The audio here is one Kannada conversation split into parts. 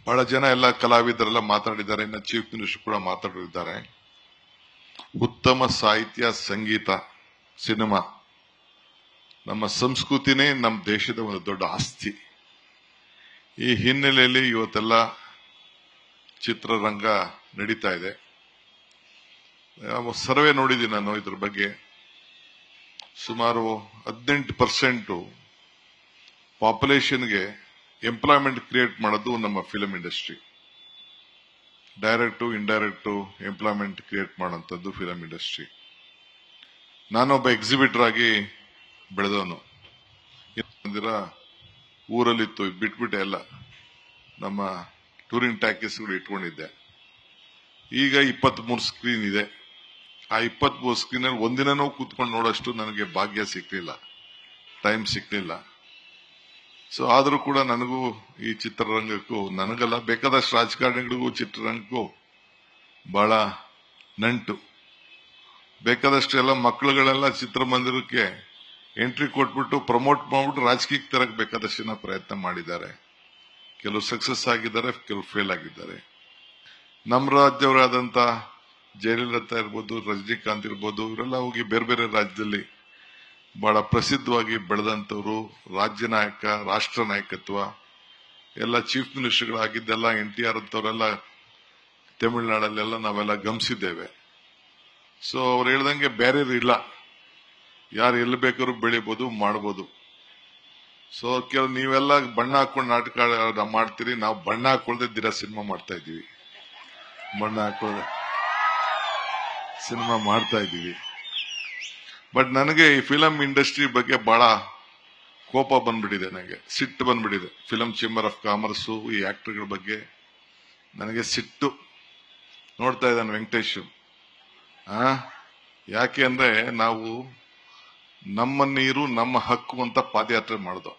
ಬಹಳ ಜನ ಎಲ್ಲ ಕಲಾವಿದರೆಲ್ಲ ಮಾತಾಡಿದ್ದಾರೆ, ಇನ್ನು ಚೀಫ್ ಮಿನಿಸ್ಟರ್ ಕೂಡ ಮಾತಾಡಿದ್ದಾರೆ. ಉತ್ತಮ ಸಾಹಿತ್ಯ, ಸಂಗೀತ, ಸಿನಿಮಾ, ನಮ್ಮ ಸಂಸ್ಕೃತಿನೇ ನಮ್ಮ ದೇಶದ ಒಂದು ದೊಡ್ಡ ಆಸ್ತಿ. ಈ ಹಿನ್ನೆಲೆಯಲ್ಲಿ ಇವತ್ತೆಲ್ಲ ಚಿತ್ರರಂಗ ನಡೀತಾ ಇದೆ. ಸರ್ವೆ ನೋಡಿದ್ದೀನಿ ನಾನು ಇದ್ರ ಬಗ್ಗೆ. ಸುಮಾರು 18% ಪಾಪ್ಯುಲೇಷನ್ಗೆ ಎಂಪ್ಲಾಯ್ಮೆಂಟ್ ಕ್ರಿಯೇಟ್ ಮಾಡೋದು ನಮ್ಮ film industry. Direct indirect employment create ಮಾಡೋಂಥದ್ದು ಫಿಲಂ ಇಂಡಸ್ಟ್ರಿ. ನಾನೊಬ್ಬ ಎಕ್ಸಿಬಿಟರ್ ಆಗಿ ಬೆಳೆದವನು. ಊರಲ್ಲಿತ್ತು, ಬಿಟ್ಬಿಟ್ಟೆ ಎಲ್ಲ ನಮ್ಮ ಟೂರಿಂಗ್ ಟ್ಯಾಕೀಸ್ಗಳು ಇಟ್ಕೊಂಡಿದ್ದೆ. ಈಗ 23 ಸ್ಕ್ರೀನ್ ಇದೆ. ಆ 23 ಸ್ಕ್ರೀನಲ್ಲಿ ಒಂದಿನನೂ ಕೂತ್ಕೊಂಡು ನೋಡೋಷ್ಟು ನನಗೆ ಭಾಗ್ಯ ಸಿಕ್ಲಿಲ್ಲ, ಟೈಮ್ ಸಿಕ್ಲಿಲ್ಲ. ಸೊ ಆದರೂ ಕೂಡ ನನಗೂ ಈ ಚಿತ್ರರಂಗಕ್ಕೂ, ನನಗಲ್ಲ ಬೇಕಾದಷ್ಟು ರಾಜಕಾರಣಿಗಳಿಗೂ ಚಿತ್ರರಂಗಕ್ಕೂ ಬಹಳ ನಂಟು. ಬೇಕಾದಷ್ಟು ಎಲ್ಲ ಮಕ್ಕಳುಗಳೆಲ್ಲ ಚಿತ್ರಮಂದಿರಕ್ಕೆ ಎಂಟ್ರಿ ಕೊಟ್ಬಿಟ್ಟು ಪ್ರಮೋಟ್ ಮಾಡ್ಬಿಟ್ಟು ರಾಜಕೀಯಕ್ಕೆ ತರಕ್ಕೆ ಬೇಕಾದಷ್ಟು ಜನ ಪ್ರಯತ್ನ ಮಾಡಿದ್ದಾರೆ. ಕೆಲವು ಸಕ್ಸಸ್ ಆಗಿದ್ದಾರೆ, ಕೆಲವು ಫೇಲ್ ಆಗಿದ್ದಾರೆ. ನಮ್ಮ ರಾಜ್ಯವರಾದಂತ ಜಯಲಲಿತಾ ಇರ್ಬೋದು, ರಜನಿಕಾಂತ್ ಇರ್ಬೋದು, ಇವರೆಲ್ಲ ಹೋಗಿ ಬೇರೆ ಬೇರೆ ರಾಜ್ಯದಲ್ಲಿ ಬಹಳ ಪ್ರಸಿದ್ಧವಾಗಿ ಬೆಳೆದಂತವರು. ರಾಜ್ಯ ನಾಯಕ, ರಾಷ್ಟ್ರ ನಾಯಕತ್ವ ಎಲ್ಲ ಚೀಫ್ ಮಿನಿಸ್ಟರ್ಗಳಾಗಿದ್ದೆಲ್ಲ NTR ಅಂತವರೆಲ್ಲ ತಮಿಳುನಾಡಲ್ಲೆಲ್ಲ ನಾವೆಲ್ಲ ಗಮನಿಸಿದ್ದೇವೆ. ಸೊ ಅವ್ರು ಹೇಳ್ದಂಗೆ ಬ್ಯಾರಿಯರ್ ಇಲ್ಲ, ಯಾರು ಎಲ್ಲಿ ಬೇಕಾದ್ರೂ ಬೆಳಿಬಹುದು, ಮಾಡಬಹುದು. ಸೊ ಕೆಲವು ನೀವೆಲ್ಲ ಬಣ್ಣ ಹಾಕೊಂಡು ನಾಟಕ ಮಾಡ್ತೀರಿ, ನಾವು ಬಣ್ಣ ಹಾಕೊಳ್ದೆ ದಿನ ಸಿನಿಮಾ ಮಾಡ್ತಾ ಇದ್ದೀವಿ. ಬಣ್ಣ ಹಾಕೊಳ್ಳದೆ ಸಿನಿಮಾ ಮಾಡ್ತಾ ಇದ್ದೀವಿ. ಬಟ್ ನನಗೆ ಈ ಫಿಲಂ ಇಂಡಸ್ಟ್ರಿ ಬಗ್ಗೆ ಬಹಳ ಕೋಪ ಬಂದ್ಬಿಟ್ಟಿದೆ, ನನಗೆ ಸಿಟ್ಟು ಬಂದ್ಬಿಟ್ಟಿದೆ. ಫಿಲಂ ಚೇಂಬರ್ ಆಫ್ ಕಾಮರ್ಸ್ ಈ ಆಕ್ಟರ್ಗಳ ಬಗ್ಗೆ ನನಗೆ ಸಿಟ್ಟು. ನೋಡ್ತಾ ಇದ್ದಾನೆ ವೆಂಕಟೇಶ್. ಯಾಕೆ ಅಂದ್ರೆ ನಾವು ನಮ್ಮ ನೀರು ನಮ್ಮ ಹಕ್ಕು ಅಂತ ಪಾದಯಾತ್ರೆ ಮಾಡಿದೋ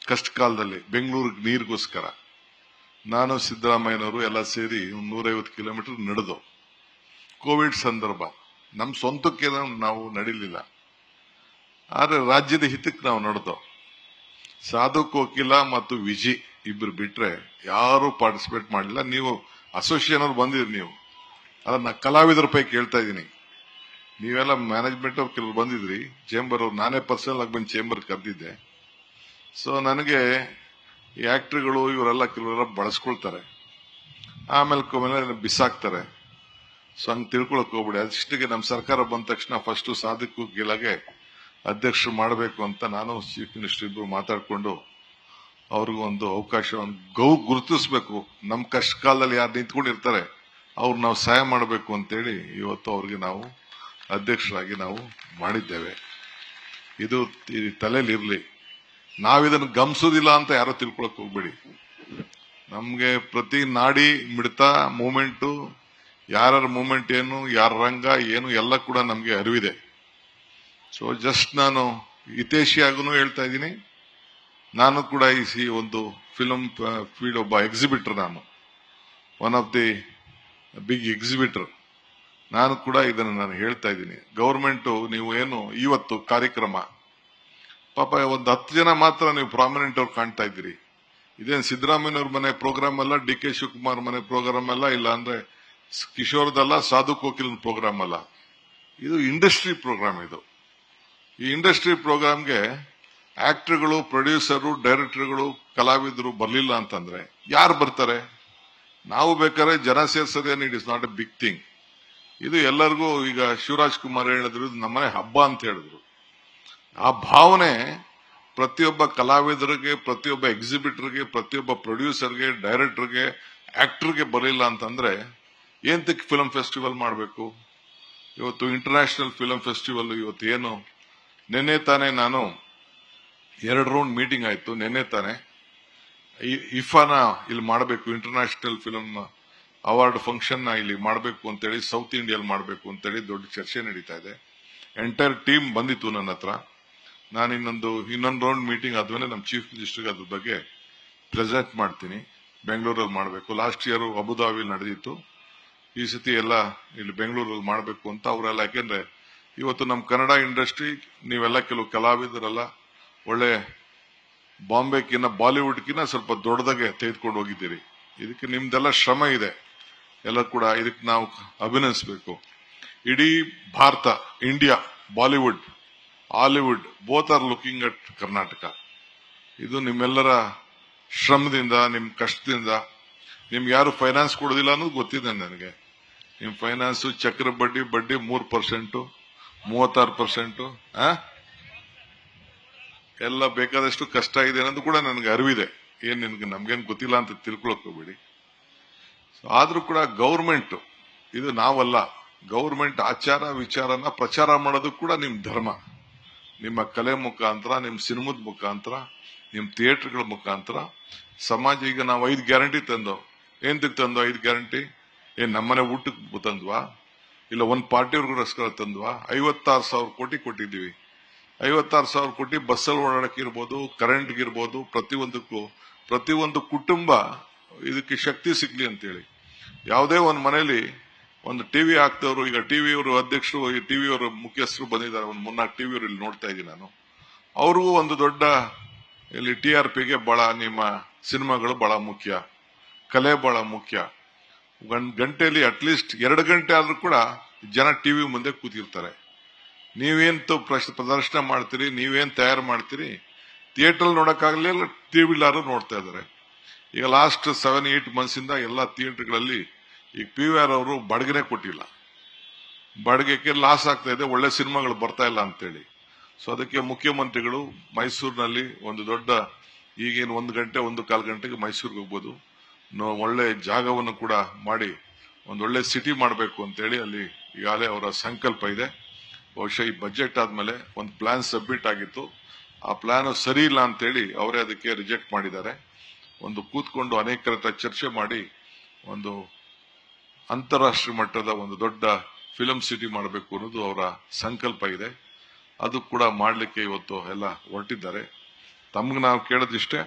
ಕಷ್ಟ ಕಾಲದಲ್ಲಿ ಬೆಂಗಳೂರಿಗೆ ನೀರಿಗೋಸ್ಕರ. ನಾನು ಸಿದ್ದರಾಮಯ್ಯನವರು ಎಲ್ಲ ಸೇರಿ 150 ಕಿಲೋಮೀಟರ್ ನಡೆದು. ಕೋವಿಡ್ ಸಂದರ್ಭ, ನಮ್ಮ ಸ್ವಂತಕ್ಕೆ ನಾವು ನಡೀಲಿಲ್ಲ, ಆದ್ರೆ ರಾಜ್ಯದ ಹಿತಕ್ಕೆ ನಾವು ನಡೆದೋ. ಸಾಧು ಕೋಕಿಲ ಮತ್ತು ವಿಜಿ ಇಬ್ರು ಬಿಟ್ರೆ ಯಾರು ಪಾರ್ಟಿಸಿಪೇಟ್ ಮಾಡಲಿಲ್ಲ. ನೀವು ಅಸೋಸಿಯೇಷನ್ ಅವ್ರು ಬಂದಿದ್ರಿ, ನೀವು ಅದನ್ನ ಕಲಾವಿದರ ಪೈಕಿ ಕೇಳ್ತಾ ಇದ್ದೀನಿ. ನೀವೆಲ್ಲ ಮ್ಯಾನೇಜ್ಮೆಂಟ್ ಅವ್ರು ಕೆಲವರು ಬಂದಿದ್ರಿ, ಚೇಂಬರ್ ಅವ್ರು, ನಾನೇ ಪರ್ಸನಲ್ ಆಗಿ ಬಂದು ಚೇಂಬರ್ ಕರೆದಿದ್ದೆ. ಸೊ ನನಗೆ ಈ ಆಕ್ಟರ್ಗಳು ಇವರೆಲ್ಲ ಕೆಲವರೆಲ್ಲ ಬಳಸ್ಕೊಳ್ತಾರೆ, ಆಮೇಲೆ ಬಿಸಾಕ್ತಾರೆ. ಸೊ ಹಂಗೆ ತಿಳ್ಕೊಳಕ್ ಹೋಗ್ಬಿಡಿ. ಅದಿಷ್ಟಿಗೆ ನಮ್ಮ ಸರ್ಕಾರ ಬಂದ ತಕ್ಷಣ ಫಸ್ಟ್ ಸಾಧಕು ಗಿಲಾಗೆ ಅಧ್ಯಕ್ಷರು ಮಾಡಬೇಕು ಅಂತ ನಾನು ಚೀಫ್ ಮಿನಿಸ್ಟರ್ ಇಬ್ರು ಮಾತಾಡ್ಕೊಂಡು ಅವ್ರಿಗೂ ಒಂದು ಅವಕಾಶವನ್ನು ಗುರುತಿಸ್ಬೇಕು. ನಮ್ಮ ಕಷ್ಟ ಕಾಲದಲ್ಲಿ ಯಾರು ನಿಂತ್ಕೊಂಡಿರ್ತಾರೆ ಅವ್ರು ನಾವು ಸಹಾಯ ಮಾಡಬೇಕು ಅಂತೇಳಿ ಇವತ್ತು ಅವ್ರಿಗೆ ನಾವು ಅಧ್ಯಕ್ಷರಾಗಿ ನಾವು ಮಾಡಿದ್ದೇವೆ. ಇದು ತಲೆಯಲ್ಲಿ ಇರ್ಲಿ. ನಾವಿದನ್ನು ಗಮನಿಸೋದಿಲ್ಲ ಅಂತ ಯಾರೋ ತಿಳ್ಕೊಳಕ್ ಹೋಗ್ಬೇಡಿ. ನಮ್ಗೆ ಪ್ರತಿ ನಾಡಿ ಮಿಡ್ತ ಮೂಮೆಂಟು, ಯಾರ ಮೂಮೆಂಟ್ ಏನು, ಯಾರ ರಂಗ ಏನು ಎಲ್ಲ ಕೂಡ ನಮ್ಗೆ ಅರಿವಿದೆ. ಸೊ ಜಸ್ಟ್ ನಾನು ಹಿತೈಷಿಯಾಗೂ ಹೇಳ್ತಾ ಇದ್ದೀನಿ. ನಾನು ಕೂಡ ಈ ಒಂದು ಫಿಲಂ ಫೀಲ್ಡ್ ಒಬ್ಬ ಎಕ್ಸಿಬಿಟರ್, ನಾನು one of the big exhibitor. ನಾನು ಕೂಡ ಇದನ್ನು ನಾನು ಹೇಳ್ತಾ ಇದ್ದೀನಿ. ಗೌರ್ಮೆಂಟ್ ನೀವು ಏನು ಇವತ್ತು ಕಾರ್ಯಕ್ರಮ ಪಾಪ ಒಂದು 10 ಜನ ಮಾತ್ರ ನೀವು ಪ್ರಾಮಿನೆಂಟ್ ಅವ್ರು ಕಾಣ್ತಾ ಇದ್ದೀರಿ. ಇದೇನು ಸಿದ್ದರಾಮಯ್ಯವ್ರ ಮನೆ ಪ್ರೋಗ್ರಾಮ್ ಅಲ್ಲ, DK ಶಿವಕುಮಾರ್ ಮನೆ ಪ್ರೋಗ್ರಾಮ್ ಅಲ್ಲ, ಇಲ್ಲ ಅಂದ್ರೆ ಕಿಶೋರ್ದಲ್ಲ, ಸಾಧು ಕೋಕಿಲನ್ ಪ್ರೋಗ್ರಾಮ್ ಅಲ್ಲ. ಇದು ಇಂಡಸ್ಟ್ರಿ ಪ್ರೋಗ್ರಾಮ್. ಇದು ಈ ಇಂಡಸ್ಟ್ರಿ ಪ್ರೋಗ್ರಾಮ್ಗೆ ಆಕ್ಟರ್ಗಳು, ಪ್ರೊಡ್ಯೂಸರು, ಡೈರೆಕ್ಟರ್ಗಳು, ಕಲಾವಿದರು ಬರಲಿಲ್ಲ ಅಂತಂದ್ರೆ ಯಾರು ಬರ್ತಾರೆ? ನಾವು ಬೇಕಾದ್ರೆ ಜನ ಸೇರ್ಸೋದೇನು, it is not a big thing. ಇದು ಎಲ್ಲರಿಗೂ, ಈಗ ಶಿವರಾಜ್ ಕುಮಾರ್ ಹೇಳಿದ್ರು ನಮ್ಮನೆ ಹಬ್ಬ ಅಂತ ಹೇಳಿದ್ರು. ಆ ಭಾವನೆ ಪ್ರತಿಯೊಬ್ಬ ಕಲಾವಿದರಿಗೆ, ಪ್ರತಿಯೊಬ್ಬ ಎಕ್ಸಿಬಿಟರ್ಗೆ, ಪ್ರತಿಯೊಬ್ಬ ಪ್ರೊಡ್ಯೂಸರ್ಗೆ, ಡೈರೆಕ್ಟರ್ಗೆ, ಆಕ್ಟರ್ಗೆ ಬರಲಿಲ್ಲ ಅಂತಂದ್ರೆ ಏಂತಕ್ಕೆ ಫಿಲಂ ಫೆಸ್ಟಿವಲ್ ಮಾಡಬೇಕು? ಇವತ್ತು ಇಂಟರ್ನ್ಯಾಷನಲ್ ಫಿಲಂ ಫೆಸ್ಟಿವಲ್ ಇವತ್ತು ಏನು, ನಿನ್ನೆ ತಾನೇ ನಾನು 2 ರೌಂಡ್ ಮೀಟಿಂಗ್ ಆಯ್ತು. ನಿನ್ನೆ ತಾನೇ ಇಫಾನ ಇಲ್ಲಿ ಮಾಡಬೇಕು, ಇಂಟರ್ನ್ಯಾಷನಲ್ ಫಿಲಂ ಅವಾರ್ಡ್ ಫಂಕ್ಷನ್ ಇಲ್ಲಿ ಮಾಡಬೇಕು ಅಂತೇಳಿ, ಸೌತ್ ಇಂಡಿಯಲ್ಲಿ ಮಾಡಬೇಕು ಅಂತೇಳಿ ದೊಡ್ಡ ಚರ್ಚೆ ನಡೀತಾ ಇದೆ. ಎಂಟೈರ್ ಟೀಮ್ ಬಂದಿತ್ತು ನನ್ನ ಹತ್ರ. ನಾನು ಇನ್ನೊಂದು ರೌಂಡ್ ಮೀಟಿಂಗ್ ಆದ್ಮೇಲೆ ನಮ್ಮ ಚೀಫ್ ಮಿನಿಸ್ಟರ್ಗೆ ಅದ್ರ ಬಗ್ಗೆ ಪ್ರೆಸೆಂಟ್ ಮಾಡ್ತೀನಿ. ಬೆಂಗಳೂರಲ್ಲಿ ಮಾಡಬೇಕು. ಲಾಸ್ಟ್ ಇಯರ್ ಅಬುದಾಬಿಲಿ ನಡೆದಿತ್ತು, ಈ ಸತಿ ಎಲ್ಲ ಇಲ್ಲಿ ಬೆಂಗಳೂರಲ್ಲಿ ಮಾಡಬೇಕು ಅಂತ ಅವರೆಲ್ಲ. ಯಾಕೆಂದ್ರೆ ಇವತ್ತು ನಮ್ಮ ಕನ್ನಡ ಇಂಡಸ್ಟ್ರಿ, ನೀವೆಲ್ಲ ಕೆಲವು ಕಲಾವಿದರೆಲ್ಲ ಒಳ್ಳೆ ಬಾಂಬೆಕಿನ್ನ, ಬಾಲಿವುಡ್ಕಿನ್ನ ಸ್ವಲ್ಪ ದೊಡ್ಡದಾಗೆ ತೆಗೆದುಕೊಂಡು ಹೋಗಿದ್ದೀರಿ. ಇದಕ್ಕೆ ನಿಮ್ದೆಲ್ಲ ಶ್ರಮ ಇದೆ, ಎಲ್ಲ ಕೂಡ ಇದಕ್ಕೆ ನಾವು ಅಭಿನಂದಿಸಬೇಕು. ಇಡೀ Bharat, India, Bollywood, Hollywood both are looking at Karnataka. ಇದು ನಿಮ್ಮೆಲ್ಲರ ಶ್ರಮದಿಂದ, ನಿಮ್ ಕಷ್ಟದಿಂದ. ನಿಮ್ಗೆ ಯಾರು ಫೈನಾನ್ಸ್ ಕೊಡೋದಿಲ್ಲ ಅನ್ನೋದು ಗೊತ್ತಿದೆ ನನಗೆ. ನಿಮ್ ಫೈನಾನ್ಸ್ ಚಕ್ರ ಬಡ್ಡಿ 3%, 36%, ಎಲ್ಲ ಬೇಕಾದಷ್ಟು ಕಷ್ಟ ಇದೆ ಅನ್ನೋದು ಕೂಡ ನನಗೆ ಅರಿವಿದೆ. ಏನ್ ನಮ್ಗೇನ್ ಗೊತ್ತಿಲ್ಲ ಅಂತ ತಿಳ್ಕೊಳಕ್ ಹೋಗ್ಬೇಡಿ. ಆದ್ರೂ ಕೂಡ ಗೌರ್ಮೆಂಟ್, ಇದು ನಾವಲ್ಲ, ಗೌರ್ಮೆಂಟ್ ಆಚಾರ ವಿಚಾರನ ಪ್ರಚಾರ ಮಾಡೋದು ಕೂಡ ನಿಮ್ ಧರ್ಮ. ನಿಮ್ಮ ಕಲೆ ಮುಖಾಂತರ, ನಿಮ್ ಸಿನಿಮಾದ ಮುಖಾಂತರ, ನಿಮ್ ಥಿಯೇಟರ್ಗಳ ಮುಖಾಂತರ ಸಮಾಜ. ಈಗ ನಾವು 5 ಗ್ಯಾರಂಟಿ ತಂದೋ. ಏನ್ ತಂದೋ 5 ಗ್ಯಾರಂಟಿ? ಏನ್ ನಮ್ಮನೆ ಊಟಕ್ಕೆ ತಂದ್ವಾ? ಇಲ್ಲ ಒಂದ್ ಪಾರ್ಟಿಯವ್ರಿಗೋಸ್ಕರ ತಂದ್ವಾ? 56,000 ಕೋಟಿ ಕೊಟ್ಟಿದ್ದೀವಿ. 56,000 ಕೋಟಿ ಬಸ್ಸಲ್ಲಿ ಓಡಾಡಕ್ಕೆ ಇರ್ಬೋದು, ಕರೆಂಟ್ಗೆ ಇರ್ಬೋದು, ಪ್ರತಿಯೊಂದು ಕುಟುಂಬ ಇದಕ್ಕೆ ಶಕ್ತಿ ಸಿಗ್ಲಿ ಅಂತೇಳಿ. ಯಾವುದೇ ಒಂದು ಮನೆಯಲ್ಲಿ ಒಂದು ಟಿವಿ ಹಾಕ್ತವ್ರು, ಈಗ ಟಿವಿಯವರು ಅಧ್ಯಕ್ಷರು, ಈ ಟಿವಿಯವರು ಮುಖ್ಯಸ್ಥರು ಬಂದಿದ್ದಾರೆ, ಒಂದು 3-4 ಟಿವಿಯವರು ಇಲ್ಲಿ ನೋಡ್ತಾ ಇದ್ದೀನಿ ನಾನು. ಅವ್ರಿಗೂ ಒಂದು ದೊಡ್ಡ ಇಲ್ಲಿ TRPಗೆ ಬಹಳ ನಿಮ್ಮ ಸಿನಿಮಾಗಳು ಬಹಳ ಮುಖ್ಯ, ಕಲೆ ಬಹಳ ಮುಖ್ಯ. ಗಂಟೆಯಲ್ಲಿ ಅಟ್ಲೀಸ್ಟ್ 2 ಗಂಟೆ ಆದ್ರೂ ಕೂಡ ಜನ ಟಿವಿ ಮುಂದೆ ಕೂತಿರ್ತಾರೆ. ನೀವೇನ್ ಪ್ರದರ್ಶನ ಮಾಡ್ತೀರಿ, ನೀವೇನ್ ತಯಾರು ಮಾಡ್ತೀರಿ, ಥಿಯೇಟರ್ ನೋಡಕ್ಕಾಗಲಿಲ್ಲ, ಟಿವಿಲಾರು ನೋಡ್ತಾ ಇದ್ದಾರೆ. ಈಗ ಲಾಸ್ಟ್ 7-8 ಮಂತ್ಸ್ ಇಂದ ಎಲ್ಲಾ ಥಿಯೇಟರ್ಗಳಲ್ಲಿ ಈಗ PVR ಅವರು ಬಾಡಿಗೆನೆ ಕೊಟ್ಟಿಲ್ಲ. ಬಾಡಿಗೆಗೆ ಲಾಸ್ ಆಗ್ತಾ ಇದೆ, ಒಳ್ಳೆ ಸಿನಿಮಾಗಳು ಬರ್ತಾ ಇಲ್ಲ ಅಂತೇಳಿ. ಸೊ ಅದಕ್ಕೆ ಮುಖ್ಯಮಂತ್ರಿಗಳು ಮೈಸೂರಿನಲ್ಲಿ ಒಂದು ದೊಡ್ಡ, ಈಗೇನು 1 ಗಂಟೆ 1-1/4 ಗಂಟೆಗೆ ಮೈಸೂರಿಗೆ ಹೋಗ್ಬೋದು, ಒಳ್ಳೆ ಜಾಗವನ್ನು ಕೂಡ ಮಾಡಿ ಒಂದೊಳ್ಳೆ ಸಿಟಿ ಮಾಡಬೇಕು ಅಂತೇಳಿ ಅಲ್ಲಿ ಈಗಾಗಲೇ ಅವರ ಸಂಕಲ್ಪ ಇದೆ. ಬಹುಶಃ ಈ ಬಜೆಟ್ ಆದ್ಮೇಲೆ ಒಂದು ಪ್ಲಾನ್ ಸಬ್ಮಿಟ್ ಆಗಿತ್ತು. ಆ ಪ್ಲಾನ್ ಸರಿ ಇಲ್ಲ ಅಂತೇಳಿ ಅವರೇ ಅದಕ್ಕೆ ರಿಜೆಕ್ಟ್ ಮಾಡಿದ್ದಾರೆ. ಒಂದು ಕೂತ್ಕೊಂಡು ಅನೇಕರ ಹತ್ರ ಚರ್ಚೆ ಮಾಡಿ ಒಂದು ಅಂತಾರಾಷ್ಟ್ರೀಯ ಮಟ್ಟದ ಒಂದು ದೊಡ್ಡ ಫಿಲಂ ಸಿಟಿ ಮಾಡಬೇಕು ಅನ್ನೋದು ಅವರ ಸಂಕಲ್ಪ ಇದೆ. ಅದು ಕೂಡ ಮಾಡಲಿಕ್ಕೆ ಇವತ್ತು ಎಲ್ಲ ಹೊರಟಿದ್ದಾರೆ. ತಮ್ಗೆ ನಾವು ಕೇಳೋದಿಷ್ಟೇ,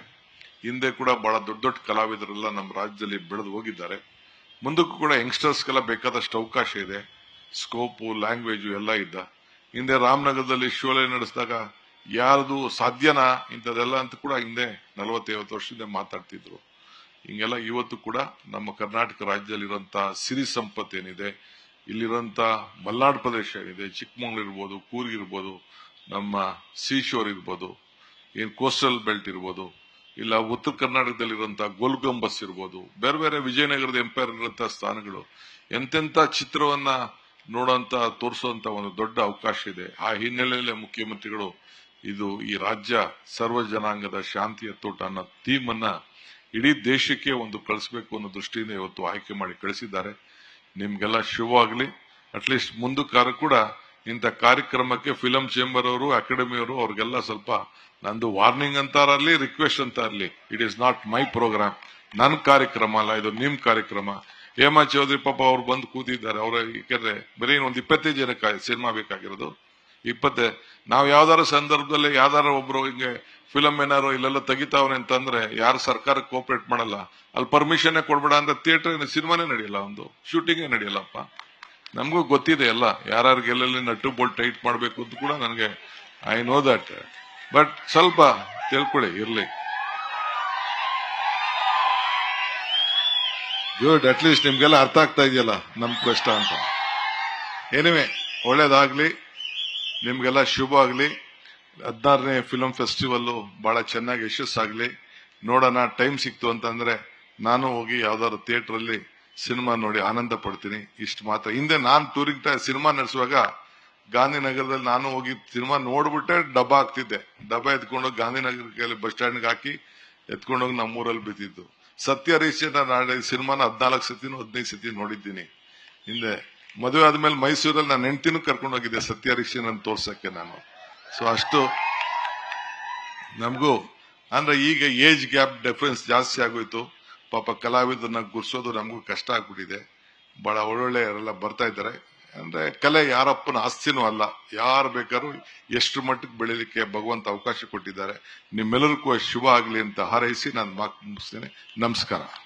ಹಿಂದೆ ಕೂಡ ಬಹಳ ದೊಡ್ಡ ದೊಡ್ಡ ಕಲಾವಿದರೆಲ್ಲ ನಮ್ಮ ರಾಜ್ಯದಲ್ಲಿ ಬೆಳೆದು ಹೋಗಿದ್ದಾರೆ. ಮುಂದಕ್ಕೂ ಕೂಡ ಯಂಗ್ಸ್ಟರ್ಸ್ಗೆಲ್ಲ ಬೇಕಾದಷ್ಟು ಅವಕಾಶ ಇದೆ, ಸ್ಕೋಪು, ಲ್ಯಾಂಗ್ವೇಜು ಎಲ್ಲ ಇದ್ದ. ಹಿಂದೆ ರಾಮನಗರದಲ್ಲಿ ಶೋಲೆ ನಡೆಸಿದಾಗ ಯಾರದು ಸಾಧ್ಯನಾ ಇಂಥದೆಲ್ಲ ಅಂತ ಕೂಡ ಹಿಂದೆ 40-50 ವರ್ಷದಿಂದ ಮಾತಾಡ್ತಿದ್ರು. ಹಿಂಗೆಲ್ಲ ಇವತ್ತು ಕೂಡ ನಮ್ಮ ಕರ್ನಾಟಕ ರಾಜ್ಯದಲ್ಲಿರುವಂತಹ ಸಿರಿ ಸಂಪತ್ತು ಏನಿದೆ, ಇಲ್ಲಿರುವಂತ ಮಲ್ನಾಡು ಪ್ರದೇಶ ಏನಿದೆ, ಚಿಕ್ಕಮಗಳೂರು ಇರ್ಬೋದು, ಕೂರ್ಗ್ ಇರ್ಬೋದು, ನಮ್ಮ ಸೀಶೋರ್ ಇರ್ಬೋದು, ಏನ್ ಕೋಸ್ಟಲ್ ಬೆಲ್ಟ್ ಇರ್ಬೋದು, ಇಲ್ಲ ಉತ್ತರ ಕರ್ನಾಟಕದಲ್ಲಿರುವಂತಹ ಗೋಲ್ಗುಂಬಸ್ ಇರ್ಬೋದು, ಬೇರೆ ಬೇರೆ ವಿಜಯನಗರದ ಎಂಪೈರ್ ಇರುವಂತಹ ಸ್ಥಾನಗಳು, ಎಂತೆಂತ ಚಿತ್ರವನ್ನ ನೋಡುವಂತ ತೋರಿಸುವಂತ ಒಂದು ದೊಡ್ಡ ಅವಕಾಶ ಇದೆ. ಆ ಹಿನ್ನೆಲೆಯಲ್ಲಿ ಮುಖ್ಯಮಂತ್ರಿಗಳು ಈ ರಾಜ್ಯ ಸರ್ವ ಜನಾಂಗದ ಶಾಂತಿಯ ತೋಟ ಅನ್ನೋ ಥೀಮ್ ಅನ್ನ ಇಡೀ ದೇಶಕ್ಕೆ ಒಂದು ಕಳಿಸಬೇಕು ಅನ್ನೋ ದೃಷ್ಟಿಯಿಂದ ಇವತ್ತು ಆಯ್ಕೆ ಮಾಡಿ ಕಳಿಸಿದ್ದಾರೆ. ನಿಮ್ಗೆಲ್ಲ ಶುಭವಾಗ್ಲಿ. ಅಟ್ಲೀಸ್ಟ್ ಮುಂದಕ್ಕಾರು ಕೂಡ ಇಂಥ ಕಾರ್ಯಕ್ರಮಕ್ಕೆ ಫಿಲಂ ಚೇಂಬರ್ ಅವರು, ಅಕಾಡೆಮಿಯವರು, ಅವ್ರಿಗೆಲ್ಲ ಸ್ವಲ್ಪ ನಂದು ವಾರ್ನಿಂಗ್ ಅಂತಾರಲಿ, ರಿಕ್ವೆಸ್ಟ್ ಅಂತ ಇರಲಿ, it is not my program, ನನ್ನ ಕಾರ್ಯಕ್ರಮ ಅಲ್ಲ, ಇದು ನಿಮ್ ಕಾರ್ಯಕ್ರಮ. ಹೇಮಾ ಚೌಧರಿ ಪಾಪ ಅವ್ರು ಬಂದು ಕೂತಿದ್ದಾರೆ. ಅವ್ರ ಯಾಕಂದ್ರೆ ಬರೀ ಒಂದು 25 ಜನಕ್ಕೆ ಸಿನಿಮಾ ಬೇಕಾಗಿರೋದು. 20 ನಾವು ಯಾವ್ದಾರ ಸಂದರ್ಭದಲ್ಲಿ ಯಾವ್ದಾರ ಒಬ್ರು ಹಿಂಗೆ ಫಿಲಂ ಏನಾರು ಇಲ್ಲೆಲ್ಲ ತೆಗಿತಾವ್ರೆ ಅಂತಂದ್ರೆ ಯಾರು ಸರ್ಕಾರಕ್ಕೆ ಕೋಆಪರೇಟ್ ಮಾಡಲ್ಲ, ಅಲ್ಲಿ ಪರ್ಮಿಷನ್ ಕೊಡ್ಬೇಡ ಅಂದ್ರೆ ಥಿಯೇಟರ್ ಸಿನಿಮಾನೇ ನಡೆಯಲ್ಲ, ಒಂದು ಶೂಟಿಂಗೇ ನಡೆಯಲ್ಲಪ್ಪ. ನಮಗೂ ಗೊತ್ತಿದೆ ಎಲ್ಲ, ಯಾರ್ಯಾರಿಗೆ ಎಲ್ಲೆಲ್ಲಿ ನಟ್ಟು ಬೋಲ್ಟ್ ಟೈಟ್ ಮಾಡ್ಬೇಕು ಅಂತ ಕೂಡ ನನಗೆ ಐ ನೋ ದಟ್. ಬಟ್ ಸ್ವಲ್ಪ ತಿಳ್ಕೊಳ್ಳಿ ಇರ್ಲಿ. ಗುಡ್, ಅಟ್ಲೀಸ್ಟ್ ನಿಮ್ಗೆಲ್ಲ ಅರ್ಥ ಆಗ್ತಾ ಇದೆಯಲ್ಲ ನಮ್ ಕಷ್ಟ ಅಂತ. ಏನಿವೆ, ಒಳ್ಳೇದಾಗ್ಲಿ, ನಿಮ್ಗೆಲ್ಲ ಶುಭ ಆಗ್ಲಿ. 16ನೇ ಫಿಲಂ ಫೆಸ್ಟಿವಲ್ ಬಹಳ ಚೆನ್ನಾಗಿ ಯಶಸ್ಸಾಗ್ಲಿ. ನೋಡೋಣ, ಟೈಮ್ ಸಿಕ್ತು ಅಂತಂದ್ರೆ ನಾನು ಹೋಗಿ ಯಾವ್ದಾದ್ರು ಥಿಯೇಟರ್ ಅಲ್ಲಿ ಸಿನಿಮಾ ನೋಡಿ ಆನಂದ ಪಡ್ತೀನಿ. ಇಷ್ಟು ಮಾತ್ರ. ಹಿಂದೆ ನಾನು ಟೂರಿಂಗ್ ಸಿನಿಮಾ ನಡೆಸುವಾಗ ಗಾಂಧಿನಗರದಲ್ಲಿ ನಾನು ಹೋಗಿ ಸಿನಿಮಾ ನೋಡ್ಬಿಟ್ಟೆ ಡಬ್ಬ ಹಾಕ್ತಿದ್ದೆ. ಡಬ್ಬ ಎತ್ಕೊಂಡೋಗಿ ಗಾಂಧಿನಗರ ಬಸ್ ಸ್ಟ್ಯಾಂಡ್ಗೆ ಹಾಕಿ ಎತ್ಕೊಂಡೋಗಿ ನಮ್ಮೂರಲ್ಲಿ ಬಿದ್ದಿದ್ದು. ಸತ್ಯ ಹರಿಶ್ಚಂದ್ರ ಸಿನಿಮಾನ 14 ಸತಿನೂ 15 ಸತಿ ನೋಡಿದ್ದೀನಿ. ಹಿಂದೆ ಮದುವೆ ಆದ್ಮೇಲೆ ಮೈಸೂರಲ್ಲಿ ನಾನು ಹೆಂಡತಿನೂ ಕರ್ಕೊಂಡು ಹೋಗಿದ್ದೆ ಸತ್ಯ ಹರಿಶ್ಚಂದ್ರ ತೋರ್ಸಕ್ಕೆ ನಾನು. ಸೊ ಅಷ್ಟು ನಮಗೂ ಅಂದ್ರೆ ಈಗ ಏಜ್ ಗ್ಯಾಪ್ ಡಿಫರೆನ್ಸ್ ಜಾಸ್ತಿ ಆಗೋಯ್ತು. ಪಾಪ ಕಲಾವಿದರನ್ನ ಗುರ್ಸೋದು ನಮಗೂ ಕಷ್ಟ ಆಗ್ಬಿಟ್ಟಿದೆ. ಬಹಳ ಒಳ್ಳೊಳ್ಳೆಯವರೆಲ್ಲ ಬರ್ತಾ ಇದ್ದಾರೆ. ಅಂದ್ರೆ ಕಲೆ ಯಾರಪ್ಪನ ಆಸ್ತಿನೂ ಅಲ್ಲ, ಯಾರು ಬೇಕಾದ್ರೂ ಎಷ್ಟು ಮಟ್ಟಕ್ಕೆ ಬೆಳಿಲಿಕ್ಕೆ ಭಗವಂತ ಅವಕಾಶ ಕೊಟ್ಟಿದ್ದಾರೆ. ನಿಮ್ಮೆಲ್ಲರಿಗೂ ಶುಭ ಆಗ್ಲಿ ಅಂತ ಹಾರೈಸಿ ನಾನು ಮಾತು ಮುಗಿಸ್ತೇನೆ. ನಮಸ್ಕಾರ.